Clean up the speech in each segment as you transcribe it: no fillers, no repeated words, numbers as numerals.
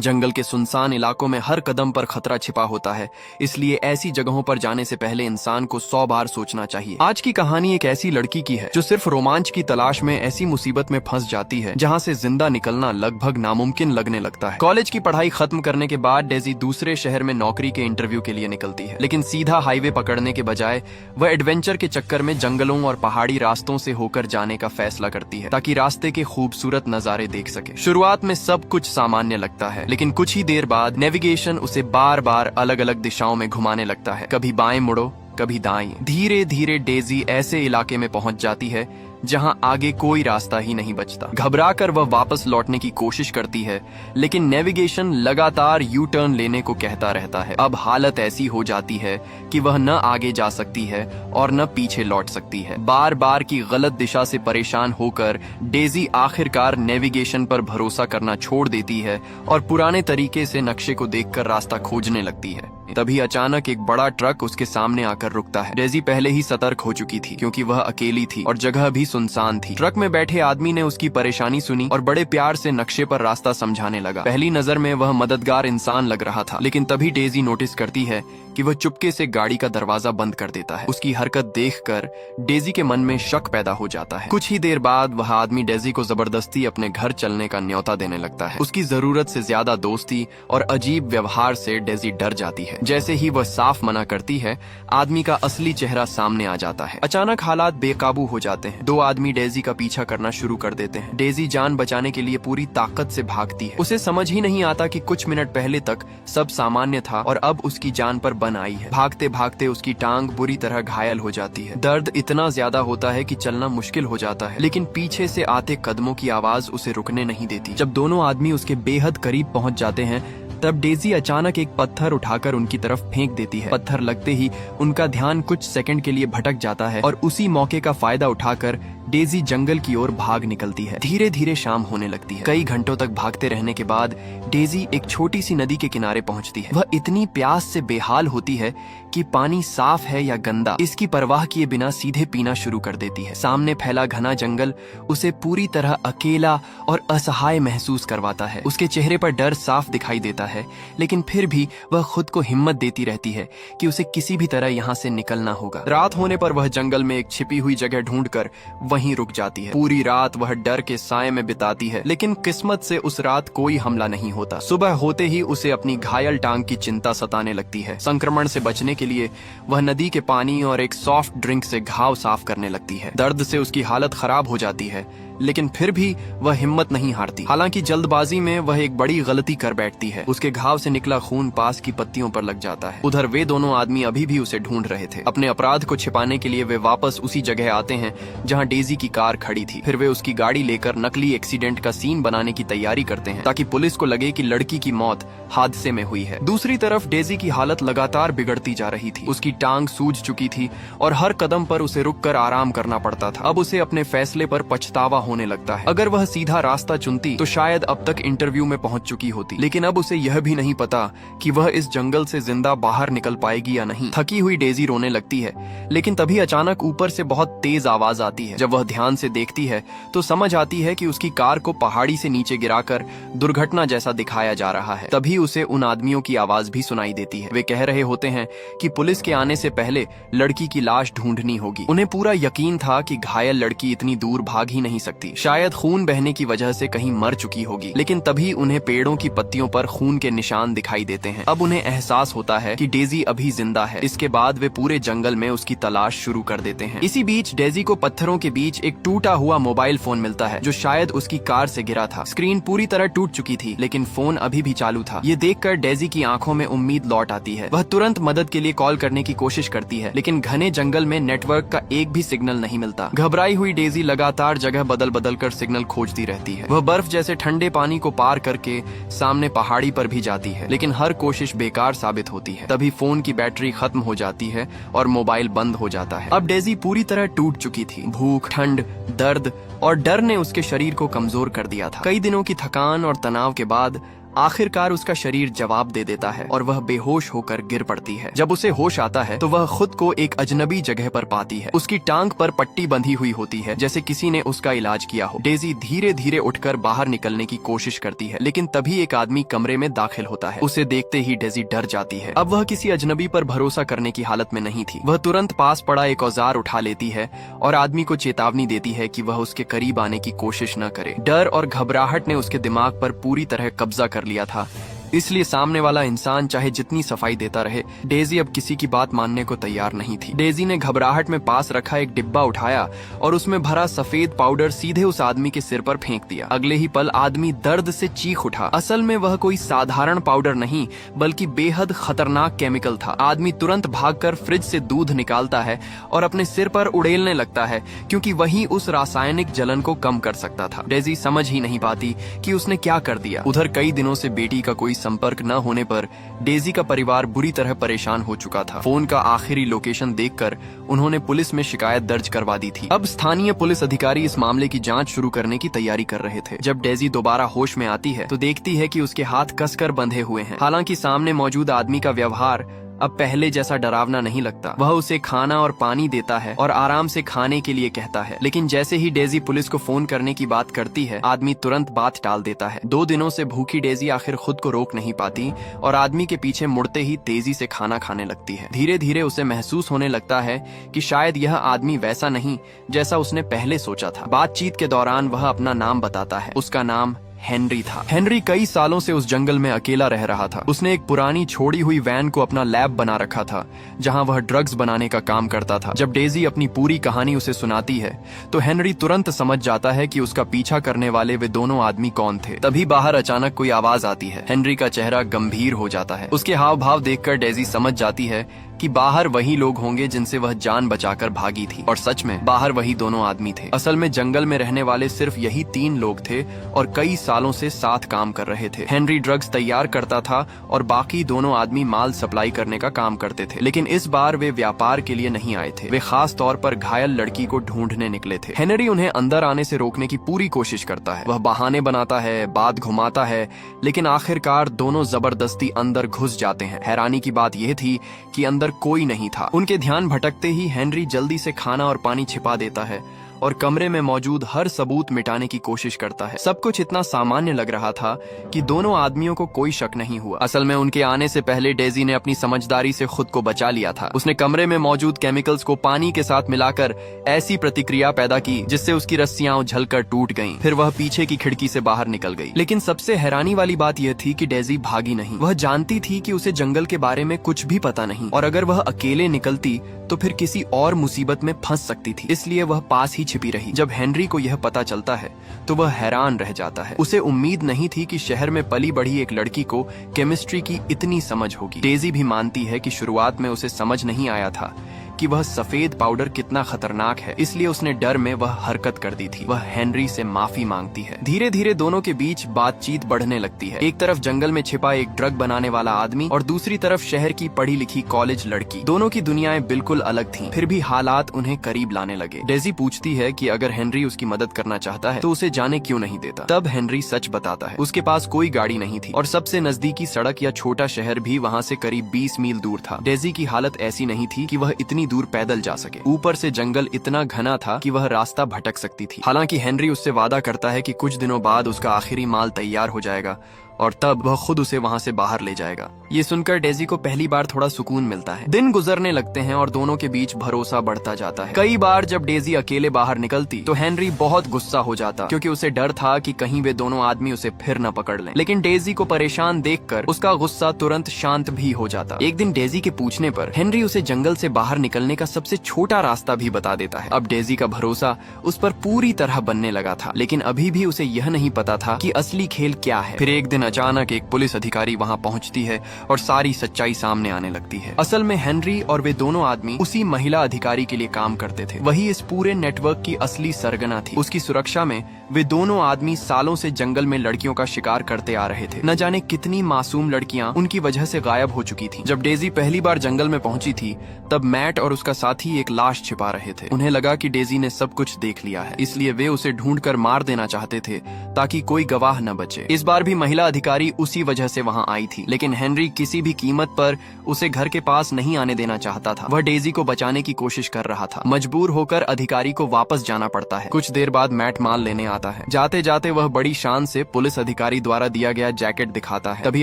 जंगल के सुनसान इलाकों में हर कदम पर खतरा छिपा होता है, इसलिए ऐसी जगहों पर जाने से पहले इंसान को 100 बार सोचना चाहिए। आज की कहानी एक ऐसी लड़की की है जो सिर्फ रोमांच की तलाश में ऐसी मुसीबत में फंस जाती है जहां से जिंदा निकलना लगभग नामुमकिन लगने लगता है। कॉलेज की पढ़ाई खत्म करने के बाद डेजी दूसरे शहर में नौकरी के इंटरव्यू के लिए निकलती है, लेकिन सीधा हाईवे पकड़ने के बजाय वह एडवेंचर के चक्कर में जंगलों और पहाड़ी रास्तों से होकर जाने का फैसला करती है ताकि रास्ते के खूबसूरत नजारे देख सके। शुरुआत में सब कुछ सामान्य लगता है, लेकिन कुछ ही देर बाद नेविगेशन उसे बार बार अलग अलग दिशाओं में घुमाने लगता है। कभी बाएं मुड़ो, कभी दाएं। धीरे धीरे डेजी ऐसे इलाके में पहुंच जाती है जहां आगे कोई रास्ता ही नहीं बचता। घबराकर वह वापस लौटने की कोशिश करती है, लेकिन नेविगेशन लगातार यू टर्न लेने को कहता रहता है। अब हालत ऐसी हो जाती है कि वह न आगे जा सकती है और न पीछे लौट सकती है। बार बार की गलत दिशा से परेशान होकर डेजी आखिरकार नेविगेशन पर भरोसा करना छोड़ देती है और पुराने तरीके से नक्शे को देखकर रास्ता खोजने लगती है। तभी अचानक एक बड़ा ट्रक उसके सामने आकर रुकता है। डेजी पहले ही सतर्क हो चुकी थी क्योंकि वह अकेली थी और जगह भी सुनसान थी। ट्रक में बैठे आदमी ने उसकी परेशानी सुनी और बड़े प्यार से नक्शे पर रास्ता समझाने लगा। पहली नजर में वह मददगार इंसान लग रहा था, लेकिन तभी डेजी नोटिस करती है कि वह चुपके से गाड़ी का दरवाजा बंद कर देता है। उसकी हरकत देखकर डेजी के मन में शक पैदा हो जाता है। कुछ ही देर बाद वह आदमी डेजी को जबरदस्ती अपने घर चलने का न्योता देने लगता है। उसकी जरूरत से ज्यादा दोस्ती और अजीब व्यवहार से डेजी डर जाती है। जैसे ही वह साफ मना करती है, आदमी का असली चेहरा सामने आ जाता है। अचानक हालात बेकाबू हो जाते हैं। दो आदमी डेजी का पीछा करना शुरू कर देते हैं। डेजी जान बचाने के लिए पूरी ताकत से भागती है। उसे समझ ही नहीं आता कि कुछ मिनट पहले तक सब सामान्य था और अब उसकी जान पर बन आई है। भागते भागते उसकी टांग बुरी तरह घायल हो जाती है। दर्द इतना ज्यादा होता है कि चलना मुश्किल हो जाता है, लेकिन पीछे से आते कदमों की आवाज उसे रुकने नहीं देती। जब दोनों आदमी उसके बेहद करीब पहुंच जाते हैं, तब डेजी अचानक एक पत्थर उठाकर उनकी तरफ फेंक देती है। पत्थर लगते ही उनका ध्यान कुछ सेकंड के लिए भटक जाता है और उसी मौके का फायदा उठाकर डेजी जंगल की ओर भाग निकलती है। धीरे धीरे शाम होने लगती है। कई घंटों तक भागते रहने के बाद डेजी एक छोटी सी नदी के किनारे पहुंचती है। वह इतनी प्यास से बेहाल होती है कि पानी साफ है या गंदा इसकी परवाह किए बिना सीधे पीना शुरू कर देती है। सामने फैला घना जंगल उसे पूरी तरह अकेला और असहाय महसूस करवाता है। उसके चेहरे पर डर साफ दिखाई देता है, लेकिन फिर भी वह खुद को हिम्मत देती रहती है कि उसे किसी भी तरह यहाँ से निकलना होगा। रात होने पर वह जंगल में एक छिपी हुई जगह ढूंढकर वहीं रुक जाती है। पूरी रात वह डर के साए में बिताती है, लेकिन किस्मत से उस रात कोई हमला नहीं होता। सुबह होते ही उसे अपनी घायल टांग की चिंता सताने लगती है। संक्रमण से बचने के लिए वह नदी के पानी और एक सॉफ्ट ड्रिंक से घाव साफ करने लगती है। दर्द से उसकी हालत खराब हो जाती है, लेकिन फिर भी वह हिम्मत नहीं हारती। हालांकि जल्दबाजी में वह एक बड़ी गलती कर बैठती है। उसके घाव से निकला खून पास की पत्तियों पर लग जाता है। उधर वे दोनों आदमी अभी भी उसे ढूंढ रहे थे। अपने अपराध को छिपाने के लिए वे वापस उसी जगह आते हैं जहां डेजी की कार खड़ी थी। फिर वे उसकी गाड़ी लेकर नकली एक्सीडेंट का सीन बनाने की तैयारी करते हैं ताकि पुलिस को लगे कि लड़की की मौत हादसे में हुई है। दूसरी तरफ डेजी की हालत लगातार बिगड़ती जा रही थी। उसकी टांग सूज चुकी थी और हर कदम पर उसे रुककर आराम करना पड़ता था। अब उसे अपने फैसले पर पछतावा होने लगता है। अगर वह सीधा रास्ता चुनती तो शायद अब तक इंटरव्यू में पहुंच चुकी होती, लेकिन अब उसे यह भी नहीं पता कि वह इस जंगल से जिंदा बाहर निकल पाएगी या नहीं। थकी हुई डेजी रोने लगती है, लेकिन तभी अचानक ऊपर से बहुत तेज आवाज आती है। जब वह ध्यान से देखती है तो समझ आती है कि उसकी कार को पहाड़ी से नीचे गिराकर दुर्घटना जैसा दिखाया जा रहा है। तभी उसे उन आदमियों की आवाज भी सुनाई देती है। वे कह रहे होते हैं कि पुलिस के आने से पहले लड़की की लाश ढूंढनी होगी। उन्हें पूरा यकीन था कि घायल लड़की इतनी दूर भाग ही नहीं सकती। शायद खून बहने की वजह से कहीं मर चुकी होगी, लेकिन तभी उन्हें पेड़ों की पत्तियों पर खून के निशान दिखाई देते हैं। अब उन्हें एहसास होता है कि डेजी अभी जिंदा है। इसके बाद वे पूरे जंगल में उसकी तलाश शुरू कर देते हैं। इसी बीच डेजी को पत्थरों के बीच एक टूटा हुआ मोबाइल फोन मिलता है जो शायद उसकी कार से गिरा था। स्क्रीन पूरी तरह टूट चुकी थी, लेकिन फोन अभी भी चालू था। ये देखकर डेजी की आंखों में उम्मीद लौट आती है। वह तुरंत मदद के लिए कॉल करने की कोशिश करती है, लेकिन घने जंगल में नेटवर्क का एक भी सिग्नल नहीं मिलता। घबराई हुई डेजी लगातार जगह बदल बदल कर सिग्नल खोजती रहती है। वह बर्फ जैसे ठंडे पानी को पार करके सामने पहाड़ी पर भी जाती है, लेकिन हर कोशिश बेकार साबित होती है। तभी फोन की बैटरी खत्म हो जाती है और मोबाइल बंद हो जाता है। अब डेजी पूरी तरह टूट चुकी थी। भूख, ठंड, दर्द और डर ने उसके शरीर को कमजोर कर दिया था। कई दिनों की थकान और तनाव के बाद आखिरकार उसका शरीर जवाब दे देता है और वह बेहोश होकर गिर पड़ती है। जब उसे होश आता है तो वह खुद को एक अजनबी जगह पर पाती है। उसकी टांग पर पट्टी बंधी हुई होती है, जैसे किसी ने उसका इलाज किया हो। डेजी धीरे धीरे उठकर बाहर निकलने की कोशिश करती है, लेकिन तभी एक आदमी कमरे में दाखिल होता है। उसे देखते ही डेजी डर जाती है। अब वह किसी अजनबी पर भरोसा करने की हालत में नहीं थी। वह तुरंत पास पड़ा एक औजार उठा लेती है और आदमी को चेतावनी देती है कि वह उसके करीब आने की कोशिश न करे। डर और घबराहट ने उसके दिमाग पर पूरी तरह कब्जा कर लिया था, इसलिए सामने वाला इंसान चाहे जितनी सफाई देता रहे, डेजी अब किसी की बात मानने को तैयार नहीं थी। डेजी ने घबराहट में पास रखा एक डिब्बा उठाया और उसमें भरा सफेद पाउडर सीधे उस आदमी के सिर पर फेंक दिया। अगले ही पल आदमी दर्द से चीख उठा। असल में वह कोई साधारण पाउडर नहीं, बल्कि बेहद खतरनाक केमिकल था। आदमी तुरंत भागकर फ्रिज से दूध निकालता है और अपने सिर पर उड़ेलने लगता है, क्योंकि वही उस रासायनिक जलन को कम कर सकता था। डेजी समझ ही नहीं पाती कि उसने क्या कर दिया। उधर कई दिनों से बेटी का कोई संपर्क न होने पर डेजी का परिवार बुरी तरह परेशान हो चुका था। फोन का आखिरी लोकेशन देखकर उन्होंने पुलिस में शिकायत दर्ज करवा दी थी। अब स्थानीय पुलिस अधिकारी इस मामले की जांच शुरू करने की तैयारी कर रहे थे। जब डेजी दोबारा होश में आती है तो देखती है कि उसके हाथ कसकर बंधे हुए हैं। हालांकि सामने मौजूद आदमी का व्यवहार अब पहले जैसा डरावना नहीं लगता। वह उसे खाना और पानी देता है और आराम से खाने के लिए कहता है, लेकिन जैसे ही डेजी पुलिस को फोन करने की बात करती है, आदमी तुरंत बात टाल देता है। 2 दिनों से भूखी डेजी आखिर खुद को रोक नहीं पाती और आदमी के पीछे मुड़ते ही तेजी से खाना खाने लगती है। धीरे धीरे उसे महसूस होने लगता है कि शायद यह आदमी वैसा नहीं जैसा उसने पहले सोचा था। बातचीत के दौरान वह अपना नाम बताता है। उसका नाम हेनरी था। हेनरी कई सालों से उस जंगल में अकेला रह रहा था। उसने एक पुरानी छोड़ी हुई वैन को अपना लैब बना रखा था, जहां वह ड्रग्स बनाने का काम करता था। जब डेजी अपनी पूरी कहानी उसे सुनाती है तो हेनरी तुरंत समझ जाता है कि उसका पीछा करने वाले वे दोनों आदमी कौन थे। तभी बाहर अचानक कोई आवाज आती है। हेनरी का चेहरा गंभीर हो जाता है। उसके हाव भाव देखकर डेजी समझ जाती है कि बाहर वही लोग होंगे जिनसे वह जान बचाकर भागी थी। और सच में बाहर वही दोनों आदमी थे। असल में जंगल में रहने वाले सिर्फ यही 3 लोग थे और कई सालों से साथ काम कर रहे थे। हेनरी ड्रग्स तैयार करता था और बाकी दोनों आदमी माल सप्लाई करने का काम करते थे। लेकिन इस बार वे व्यापार के लिए नहीं आए थे। वे खास तौर पर घायल लड़की को ढूंढने निकले थे। हेनरी उन्हें अंदर आने से रोकने की पूरी कोशिश करता है। वह बहाने बनाता है, बात घुमाता है, लेकिन आखिरकार दोनों जबरदस्ती अंदर घुस जाते हैं। हैरानी की बात यह थी कि अंदर कोई नहीं था। उनके ध्यान भटकते ही हेनरी जल्दी से खाना और पानी छिपा देता है और कमरे में मौजूद हर सबूत मिटाने की कोशिश करता है। सब कुछ इतना सामान्य लग रहा था कि दोनों आदमियों को कोई शक नहीं हुआ। असल में उनके आने से पहले डेजी ने अपनी समझदारी से खुद को बचा लिया था। उसने कमरे में मौजूद केमिकल्स को पानी के साथ मिलाकर ऐसी प्रतिक्रिया पैदा की जिससे उसकी रस्सियां उछलकर टूट गईं। फिर वह पीछे की खिड़की से बाहर निकल गई। लेकिन सबसे हैरानी वाली बात यह थी कि डेजी भागी नहीं। वह जानती थी कि उसे जंगल के बारे में कुछ भी पता नहीं और अगर वह अकेले निकलती तो फिर किसी और मुसीबत में फंस सकती थी। इसलिए वह पास ही छिपी रही। जब हेनरी को यह पता चलता है तो वह हैरान रह जाता है। उसे उम्मीद नहीं थी कि शहर में पली बढ़ी एक लड़की को केमिस्ट्री की इतनी समझ होगी। डेजी भी मानती है कि शुरुआत में उसे समझ नहीं आया था कि वह सफेद पाउडर कितना खतरनाक है, इसलिए उसने डर में वह हरकत कर दी थी। वह हेनरी से माफी मांगती है। धीरे धीरे दोनों के बीच बातचीत बढ़ने लगती है। एक तरफ जंगल में छिपा एक ड्रग बनाने वाला आदमी और दूसरी तरफ शहर की पढ़ी लिखी कॉलेज लड़की। दोनों की दुनियाएं बिल्कुल अलग थीं, फिर भी हालात उन्हें करीब लाने लगे। डेजी पूछती है कि अगर हेनरी उसकी मदद करना चाहता है तो उसे जाने क्यों नहीं देता। तब हेनरी सच बताता है। उसके पास कोई गाड़ी नहीं थी और सबसे नजदीकी सड़क या छोटा शहर भी वहाँ से करीब 20 मील दूर था। डेजी की हालत ऐसी नहीं थी कि वह इतनी दूर पैदल जा सके। ऊपर से जंगल इतना घना था कि वह रास्ता भटक सकती थी। हालांकि हेनरी उससे वादा करता है कि कुछ दिनों बाद उसका आखिरी माल तैयार हो जाएगा और तब वह खुद उसे वहां से बाहर ले जाएगा। ये सुनकर डेजी को पहली बार थोड़ा सुकून मिलता है। दिन गुजरने लगते हैं और दोनों के बीच भरोसा बढ़ता जाता है। कई बार जब डेजी अकेले बाहर निकलती तो हेनरी बहुत गुस्सा हो जाता, क्योंकि उसे डर था कि कहीं वे दोनों आदमी उसे फिर न पकड़ लें। लेकिन डेजी को परेशान देखकर उसका गुस्सा तुरंत शांत भी हो जाता। एक दिन डेजी के पूछने पर हेनरी उसे जंगल से बाहर निकलने का सबसे छोटा रास्ता भी बता देता है। अब डेजी का भरोसा उस पर पूरी तरह बनने लगा था, लेकिन अभी भी उसे यह नहीं पता था कि असली खेल क्या है। फिर एक दिन अचानक एक पुलिस अधिकारी वहां पहुंचती है और सारी सच्चाई सामने आने लगती है। असल में हेनरी और वे दोनों आदमी उसी महिला अधिकारी के लिए काम करते थे। वही इस पूरे नेटवर्क की असली सरगना थी। उसकी सुरक्षा में वे दोनों आदमी सालों से जंगल में लड़कियों का शिकार करते आ रहे थे। न जाने कितनी मासूम लड़कियां उनकी वजह से गायब हो चुकी थीं। जब डेजी पहली बार जंगल में पहुंची थी तब मैट और उसका साथी एक लाश छिपा रहे थे। उन्हें लगा कि डेजी ने सब कुछ देख लिया है, इसलिए वे उसे ढूंढकर मार देना चाहते थे ताकि कोई गवाह न बचे। इस बार भी महिला अधिकारी उसी वजह से वहाँ आई थी, लेकिन हेनरी किसी भी कीमत पर उसे घर के पास नहीं आने देना चाहता था। वह डेजी को बचाने की कोशिश कर रहा था। मजबूर होकर अधिकारी को वापस जाना पड़ता है। कुछ देर बाद मैट माल लेने आता है। जाते जाते वह बड़ी शान से पुलिस अधिकारी द्वारा दिया गया जैकेट दिखाता है। तभी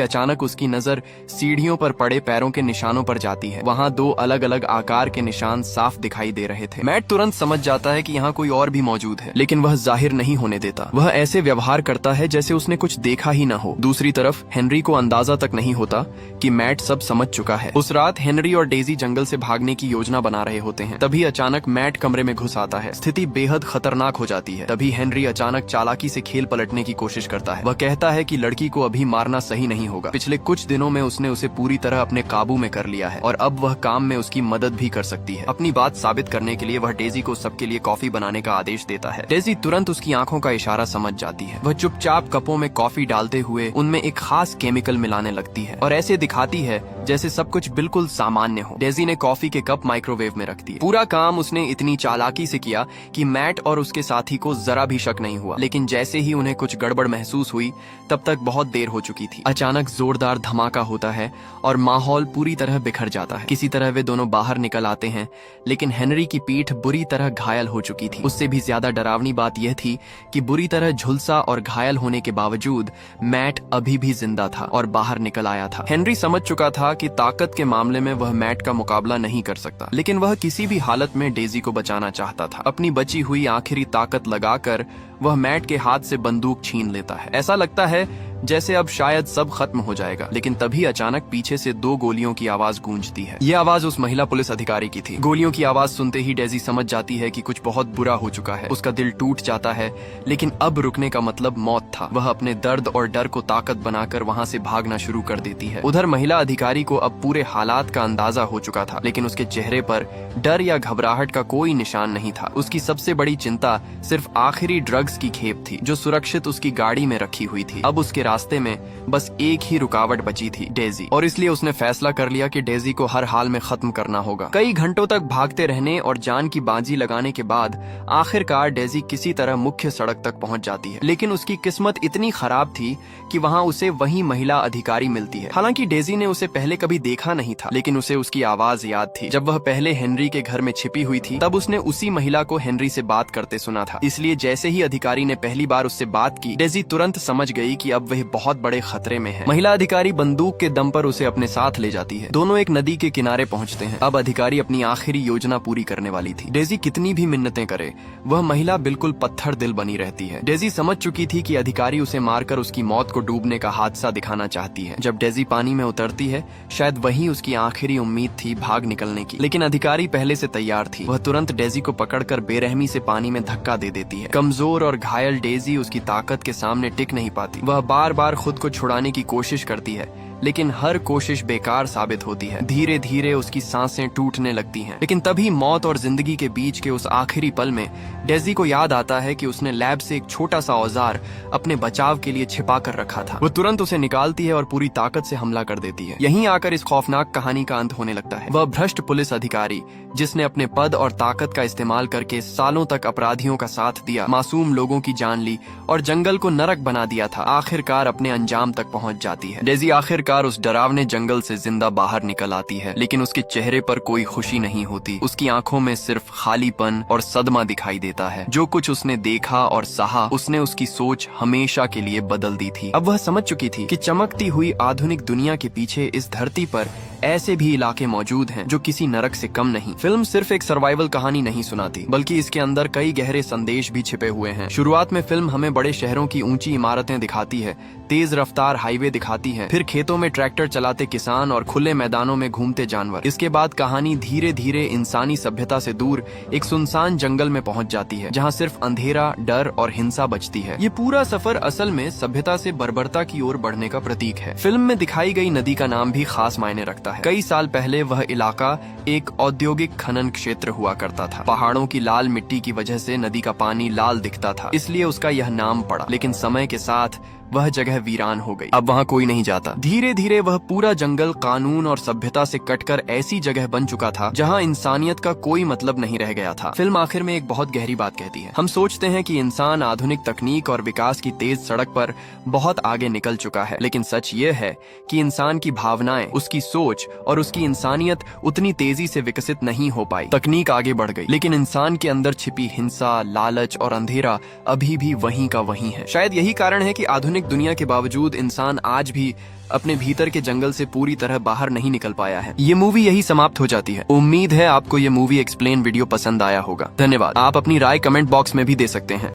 अचानक उसकी नजर सीढ़ियों पर पड़े पैरों के निशानों पर जाती है। वहाँ 2 अलग अलग आकार के निशान साफ दिखाई दे रहे थे। मैट तुरंत समझ जाता है कि यहाँ कोई और भी मौजूद है, लेकिन वह जाहिर नहीं होने देता। वह ऐसे व्यवहार करता है जैसे उसने कुछ देखा ही न हो। दूसरी तरफ हेनरी को अंदाजा तक नहीं होता कि मैट सब समझ चुका है। उस रात हेनरी और डेजी जंगल से भागने की योजना बना रहे होते हैं। तभी अचानक मैट कमरे में घुस आता है। स्थिति बेहद खतरनाक हो जाती है। तभी हेनरी अचानक चालाकी से खेल पलटने की कोशिश करता है। वह कहता है कि लड़की को अभी मारना सही नहीं होगा। पिछले कुछ दिनों में उसने उसे पूरी तरह अपने काबू में कर लिया है और अब वह काम में उसकी मदद भी कर सकती है। अपनी बात साबित करने के लिए वह डेजी को सबके लिए कॉफी बनाने का आदेश देता है। डेजी तुरंत उसकी आंखों का इशारा समझ जाती है। वह चुपचाप कपों में कॉफी डालते हुए उनमें एक खास केमिकल मिलाने लगती है और ऐसे दिखाती है जैसे सब कुछ बिल्कुल सामान्य हो। डेजी ने कॉफी के कप माइक्रोवेव में रख दिए। पूरा काम उसने इतनी चालाकी से किया कि मैट और उसके साथी को जरा भी शक नहीं हुआ। लेकिन जैसे ही उन्हें कुछ गड़बड़ महसूस हुई तब तक बहुत देर हो चुकी थी। अचानक जोरदार धमाका होता है और माहौल पूरी तरह बिखर जाता है। किसी तरह वे दोनों बाहर निकल आते हैं, लेकिन हेनरी की पीठ बुरी तरह घायल हो चुकी थी। उससे भी ज्यादा डरावनी बात यह थी कि बुरी तरह झुलसा और घायल होने के बावजूद मैट अभी भी जिंदा था और बाहर निकल आया था। हेनरी समझ चुका था कि ताकत के मामले में वह मैट का मुकाबला नहीं कर सकता, लेकिन वह किसी भी हालत में डेजी को बचाना चाहता था। अपनी बची हुई आखिरी ताकत लगाकर वह मैट के हाथ से बंदूक छीन लेता है। ऐसा लगता है जैसे अब शायद सब खत्म हो जाएगा, लेकिन तभी अचानक पीछे से 2 गोलियों की आवाज गूंजती है। ये आवाज उस महिला पुलिस अधिकारी की थी। गोलियों की आवाज सुनते ही डेजी समझ जाती है कि कुछ बहुत बुरा हो चुका है। उसका दिल टूट जाता है, लेकिन अब रुकने का मतलब मौत था। वह अपने दर्द और डर को ताकत बनाकर वहाँ से भागना शुरू कर देती है। उधर महिला अधिकारी को अब पूरे हालात का अंदाजा हो चुका था, लेकिन उसके चेहरे पर डर या घबराहट का कोई निशान नहीं था। उसकी सबसे बड़ी चिंता सिर्फ आखिरी ड्रग्स की खेप थी जो सुरक्षित उसकी गाड़ी में रखी हुई थी। अब उसके रास्ते में बस एक ही रुकावट बची थी, डेजी, और इसलिए उसने फैसला कर लिया कि डेजी को हर हाल में खत्म करना होगा। कई घंटों तक भागते रहने और जान की बाजी लगाने के बाद आखिरकार डेजी किसी तरह मुख्य सड़क तक पहुंच जाती है, लेकिन उसकी किस्मत इतनी खराब थी कि वहां उसे वही महिला अधिकारी मिलती है। हालांकि डेजी ने उसे पहले कभी देखा नहीं था, लेकिन उसे उसकी आवाज याद थी। जब वह पहले हेनरी के घर में छिपी हुई थी तब उसने उसी महिला को हेनरी से बात करते सुना था। इसलिए जैसे ही अधिकारी ने पहली बार उससे बात की, डेजी तुरंत समझ गई कि अब वह बहुत बड़े खतरे में है। महिला अधिकारी बंदूक के दम पर उसे अपने साथ ले जाती है। दोनों एक नदी के किनारे पहुंचते हैं। अब अधिकारी अपनी आखिरी योजना पूरी करने वाली थी। डेजी कितनी भी मिन्नतें करे, वह महिला बिल्कुल पत्थर दिल बनी रहती है। डेजी समझ चुकी थी कि अधिकारी उसे मारकर उसकी मौत को डूबने का हादसा दिखाना चाहती है। जब डेजी पानी में उतरती है, शायद वही उसकी आखिरी उम्मीद थी भाग निकलने की, लेकिन अधिकारी पहले से तैयार थी। वह तुरंत डेजी को पकड़कर बेरहमी से पानी में धक्का दे देती है। कमजोर और घायल डेजी उसकी ताकत के सामने टिक नहीं पाती। वह बार बार खुद को छुड़ाने की कोशिश करती है, लेकिन हर कोशिश बेकार साबित होती है। धीरे धीरे उसकी सांसें टूटने लगती हैं। लेकिन तभी मौत और जिंदगी के बीच के उस आखिरी पल में डेजी को याद आता है कि उसने लैब से एक छोटा सा औजार अपने बचाव के लिए छिपा कर रखा था। वो तुरंत उसे निकालती है और पूरी ताकत से हमला कर देती है। यहीं आकर इस खौफनाक कहानी का अंत होने लगता है। वह भ्रष्ट पुलिस अधिकारी जिसने अपने पद और ताकत का इस्तेमाल करके सालों तक अपराधियों का साथ दिया, मासूम लोगों की जान ली और जंगल को नरक बना दिया था, आखिरकार अपने अंजाम तक पहुंच जाती है। डेजी आखिरकार उस डरावने जंगल से जिंदा बाहर निकल आती है, लेकिन उसके चेहरे पर कोई खुशी नहीं होती। उसकी आंखों में सिर्फ खालीपन और सदमा दिखाई देता है। जो कुछ उसने देखा और सहा, उसने उसकी सोच हमेशा के लिए बदल दी थी। अब वह समझ चुकी थी कि चमकती हुई आधुनिक दुनिया के पीछे इस धरती पर ऐसे भी इलाके मौजूद हैं जो किसी नरक से कम नहीं। फिल्म सिर्फ एक सर्वाइवल कहानी नहीं सुनाती, बल्कि इसके अंदर कई गहरे संदेश भी छिपे हुए हैं। शुरुआत में फिल्म हमें बड़े शहरों की ऊंची इमारतें दिखाती है, तेज रफ्तार हाईवे दिखाती है, फिर खेतों में ट्रैक्टर चलाते किसान और खुले मैदानों में घूमते जानवर। इसके बाद कहानी धीरे धीरे इंसानी सभ्यता से दूर एक सुनसान जंगल में पहुंच जाती है, जहां सिर्फ अंधेरा, डर और हिंसा बचती है। ये पूरा सफर असल में सभ्यता से बर्बरता की ओर बढ़ने का प्रतीक है। फिल्म में दिखाई गई नदी का नाम भी खास मायने रखता है। कई साल पहले वह इलाका एक औद्योगिक खनन क्षेत्र हुआ करता था। पहाड़ों की लाल मिट्टी की वजह से नदी का पानी लाल दिखता था, इसलिए उसका यह नाम पड़ा। लेकिन समय के साथ वह जगह वीरान हो गई। अब वहाँ कोई नहीं जाता। धीरे धीरे वह पूरा जंगल कानून और सभ्यता से कटकर ऐसी जगह बन चुका था जहाँ इंसानियत का कोई मतलब नहीं रह गया था। फिल्म आखिर में एक बहुत गहरी बात कहती है। हम सोचते हैं कि इंसान आधुनिक तकनीक और विकास की तेज सड़क पर बहुत आगे निकल चुका है, लेकिन सच ये है कि इंसान की भावनाएं, उसकी सोच और उसकी इंसानियत उतनी तेजी से विकसित नहीं हो पाई। तकनीक आगे बढ़ गई, लेकिन इंसान के अंदर छिपी हिंसा, लालच और अंधेरा अभी भी वहीं का वहीं है। शायद यही कारण है कि आधुनिक दुनिया के बावजूद इंसान आज भी अपने भीतर के जंगल से पूरी तरह बाहर नहीं निकल पाया है। ये मूवी यही समाप्त हो जाती है। उम्मीद है आपको ये मूवी एक्सप्लेन वीडियो पसंद आया होगा। धन्यवाद। आप अपनी राय कमेंट बॉक्स में भी दे सकते हैं।